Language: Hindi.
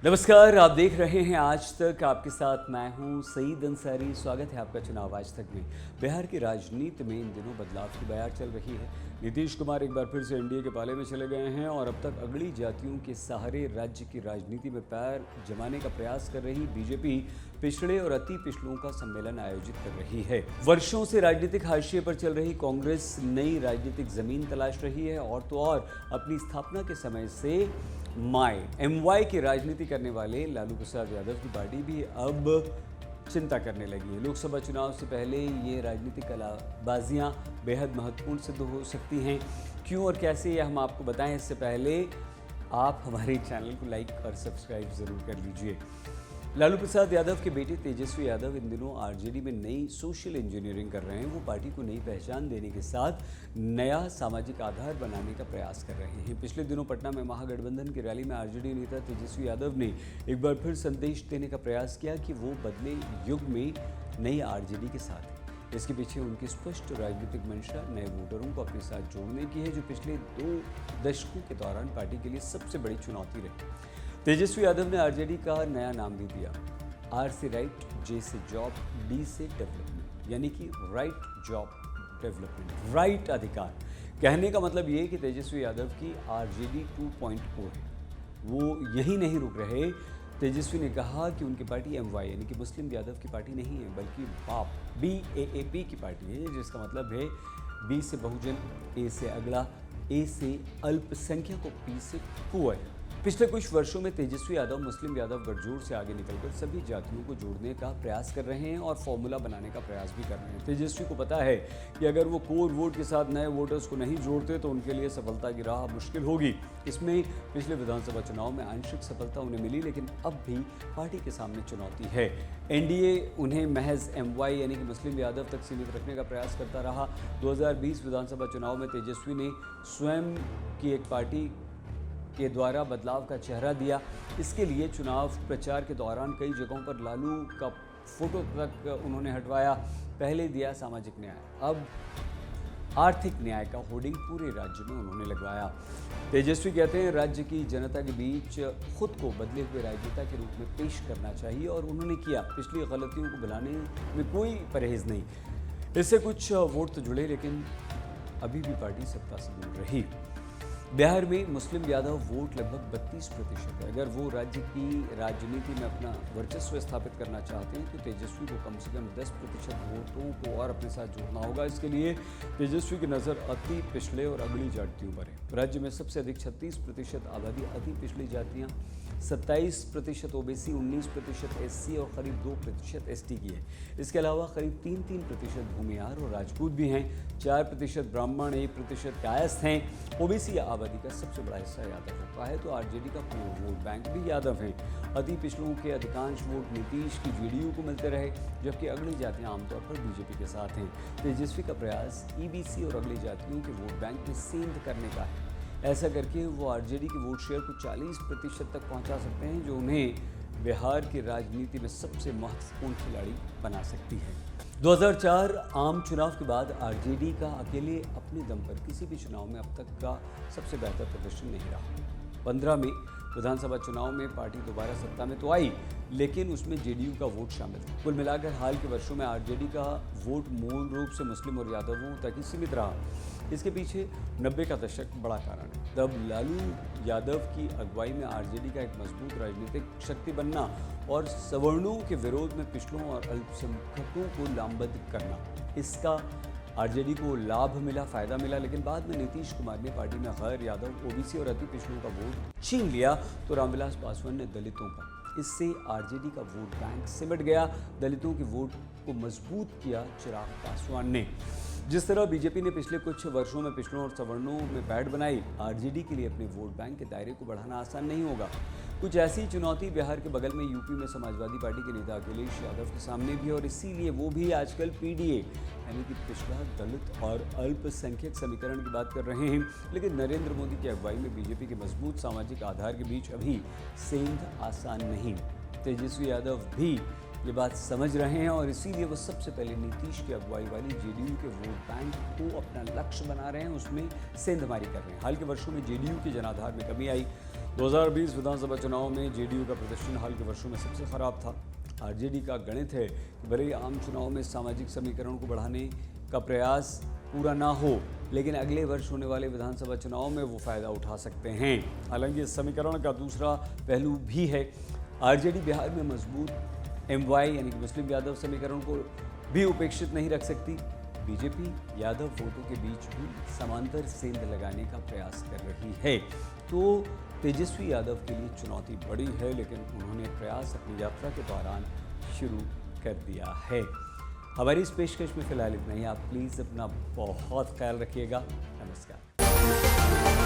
नमस्कार, आप देख रहे हैं आज तक। आपके साथ मैं हूं सईद अंसारी। स्वागत है आपका चुनाव आज तक में। बिहार की राजनीति में इन दिनों बदलाव की बयार चल रही है। नीतीश कुमार एक बार फिर से एनडीए के पाले में चले गए हैं और अब तक अगली जातियों के सहारे राज्य की राजनीति में पैर जमाने का प्रयास कर रही बीजेपी पिछड़े और अति पिछड़ों का सम्मेलन आयोजित कर रही है। वर्षों से राजनीतिक हाशिए पर चल रही कांग्रेस नई राजनीतिक जमीन तलाश रही है और तो और अपनी स्थापना के समय से एमवाई की राजनीति करने वाले लालू प्रसाद यादव की पार्टी भी अब चिंता करने लगी है। लोकसभा चुनाव से पहले ये राजनीतिक कलाबाजियां बेहद महत्वपूर्ण सिद्ध हो सकती हैं। क्यों और कैसे, ये हम आपको बताएं। इससे पहले आप हमारे चैनल को लाइक और सब्सक्राइब ज़रूर कर लीजिए। लालू प्रसाद यादव के बेटे तेजस्वी यादव इन दिनों आरजेडी में नई सोशल इंजीनियरिंग कर रहे हैं। वो पार्टी को नई पहचान देने के साथ नया सामाजिक आधार बनाने का प्रयास कर रहे हैं। पिछले दिनों पटना में महागठबंधन की रैली में आरजेडी नेता तेजस्वी यादव ने एक बार फिर संदेश देने का प्रयास किया कि वो बदले युग में नई आरजेडी के साथ है। इसके पीछे उनकी स्पष्ट राजनीतिक मंशा नए वोटरों को अपने साथ जोड़ने की है, जो पिछले 2 दशकों के दौरान पार्टी के लिए सबसे बड़ी चुनौती रही। तेजस्वी यादव ने आरजेडी का नया नाम भी दिया, आर से राइट, जे से जॉब, डी से डेवलपमेंट, यानी कि राइट जॉब डेवलपमेंट, राइट अधिकार। कहने का मतलब ये कि तेजस्वी यादव की आरजेडी 2.0 है। वो यही नहीं रुक रहे। तेजस्वी ने कहा कि उनकी पार्टी एमवाई यानी कि मुस्लिम यादव की पार्टी नहीं है, बल्कि बाप BAAP की पार्टी है, जिसका मतलब है बी से बहुजन, ए से अगला, ए से अल्पसंख्यक और पी से पुअर। पिछले कुछ वर्षों में तेजस्वी यादव मुस्लिम यादव गठजोड़ से आगे निकलकर सभी जातियों को जोड़ने का प्रयास कर रहे हैं और फॉर्मूला बनाने का प्रयास भी कर रहे हैं। तेजस्वी को पता है कि अगर वो कोर वोट के साथ नए वोटर्स को नहीं जोड़ते तो उनके लिए सफलता की राह मुश्किल होगी। इसमें पिछले विधानसभा चुनाव में आंशिक सफलता उन्हें मिली, लेकिन अब भी पार्टी के सामने चुनौती है। एनडीए उन्हें महज एमवाई यानी कि मुस्लिम यादव तक सीमित रखने का प्रयास करता रहा। 2020 विधानसभा चुनाव में तेजस्वी ने स्वयं की एक पार्टी के द्वारा बदलाव का चेहरा दिया। इसके लिए चुनाव प्रचार के दौरान कई जगहों पर लालू का फोटो तक उन्होंने हटवाया। पहले दिया सामाजिक न्याय, अब आर्थिक न्याय का होर्डिंग पूरे राज्य में उन्होंने लगवाया। तेजस्वी कहते हैं राज्य की जनता के बीच खुद को बदले हुए राजनेता के रूप में पेश करना चाहिए और उन्होंने किया। पिछली गलतियों को भुलाने में कोई परहेज नहीं। इससे कुछ वोट तो जुड़े, लेकिन अभी भी पार्टी सत्ता से दूर रही। बिहार में मुस्लिम यादव वोट लगभग 32% है। अगर वो राज्य की राजनीति में अपना वर्चस्व स्थापित करना चाहते हैं तो तेजस्वी को कम से कम 10% वोटों को और अपने साथ जोड़ना होगा। इसके लिए तेजस्वी की नज़र अति पिछड़े और अगली जातियों पर है। राज्य में सबसे अधिक 36% आबादी अति पिछड़ी जातियाँ, 27% ओबीसी, 19% एससी और करीब 2% एसटी की है। इसके अलावा करीब 3% भूमिहार और राजपूत भी हैं। 4% ब्राह्मण, 1% कायस्थ हैं। ओबीसी आबादी का सबसे बड़ा हिस्सा यादव होता है, तो आरजेडी का पूर्ण वोट बैंक भी यादव हैं। अति पिछड़ों के अधिकांश वोट नीतीश की जेडीयू को मिलते रहे, जबकि अगली जातियां आमतौर पर बीजेपी के साथ हैं। तेजस्वी का प्रयास ईबीसी और अगली जातियों के वोट बैंक में सेंध करने का है। ऐसा करके वो आरजेडी के वोट शेयर को 40% तक पहुंचा सकते हैं, जो उन्हें बिहार की राजनीति में सबसे महत्वपूर्ण खिलाड़ी बना सकती है। 2004 आम चुनाव के बाद आरजेडी का अकेले अपने दम पर किसी भी चुनाव में अब तक का सबसे बेहतर प्रदर्शन नहीं रहा। 15 में विधानसभा चुनाव में पार्टी दोबारा सत्ता में तो आई, लेकिन उसमें जेडीयू का वोट शामिल था। कुल मिलाकर हाल के वर्षों में आरजेडी का वोट मूल रूप से मुस्लिम और यादवों तक ही सीमित रहा। इसके पीछे 90 का दशक बड़ा कारण है। तब लालू यादव की अगुवाई में आरजेडी का एक मजबूत राजनीतिक शक्ति बनना और सवर्णों के विरोध में पिछड़ों और अल्पसंख्यकों को लामबंद करना, इसका आरजेडी को लाभ मिला, फायदा मिला। लेकिन बाद में नीतीश कुमार ने पार्टी में गैर यादव, ओबीसी और अति पिछड़ों का वोट छीन लिया तो रामविलास पासवान ने दलितों का। इससे आरजेडी का वोट बैंक सिमट गया। दलितों के वोट को मजबूत किया चिराग पासवान ने। जिस तरह बीजेपी ने पिछले कुछ वर्षों में पिछड़ों और सवर्णों में पैठ बनाई, आरजेडी के लिए अपने वोट बैंक के दायरे को बढ़ाना आसान नहीं होगा। कुछ ऐसी चुनौती बिहार के बगल में यूपी में समाजवादी पार्टी के नेता अखिलेश यादव के सामने भी, और इसीलिए वो भी आजकल पीडीए यानी कि पिछड़ा, दलित और अल्पसंख्यक समीकरण की बात कर रहे हैं। लेकिन नरेंद्र मोदी की अगुवाई में बीजेपी के मजबूत सामाजिक आधार के बीच अभी सेंध आसान नहीं। तेजस्वी यादव भी ये बात समझ रहे हैं और इसीलिए वो सबसे पहले नीतीश की अगुवाई वाली जेडीयू के वोट बैंक को अपना लक्ष्य बना रहे हैं, उसमें सेंधमारी कर रहे हैं। हाल के वर्षों में जेडीयू के जनाधार में कमी आई। 2020 विधानसभा चुनाव में जेडीयू का प्रदर्शन हाल के वर्षों में सबसे खराब था। आरजेडी का गणित है कि भले ही आम चुनाव में सामाजिक समीकरणों को बढ़ाने का प्रयास पूरा ना हो, लेकिन अगले वर्ष होने वाले विधानसभा चुनाव में वो फायदा उठा सकते हैं। हालांकि इस समीकरण का दूसरा पहलू भी है। आरजेडी बिहार में मजबूत एमवाई यानी कि मुस्लिम यादव समीकरण को भी उपेक्षित नहीं रख सकती। बीजेपी यादव वोटों के बीच भी समांतर सेंध लगाने का प्रयास कर रही है। तो तेजस्वी यादव के लिए चुनौती बड़ी है, लेकिन उन्होंने प्रयास अपनी यात्रा के दौरान शुरू कर दिया है। हमारी इस पेशकश में फिलहाल इतना ही। आप प्लीज़ अपना बहुत ख्याल रखिएगा। नमस्कार।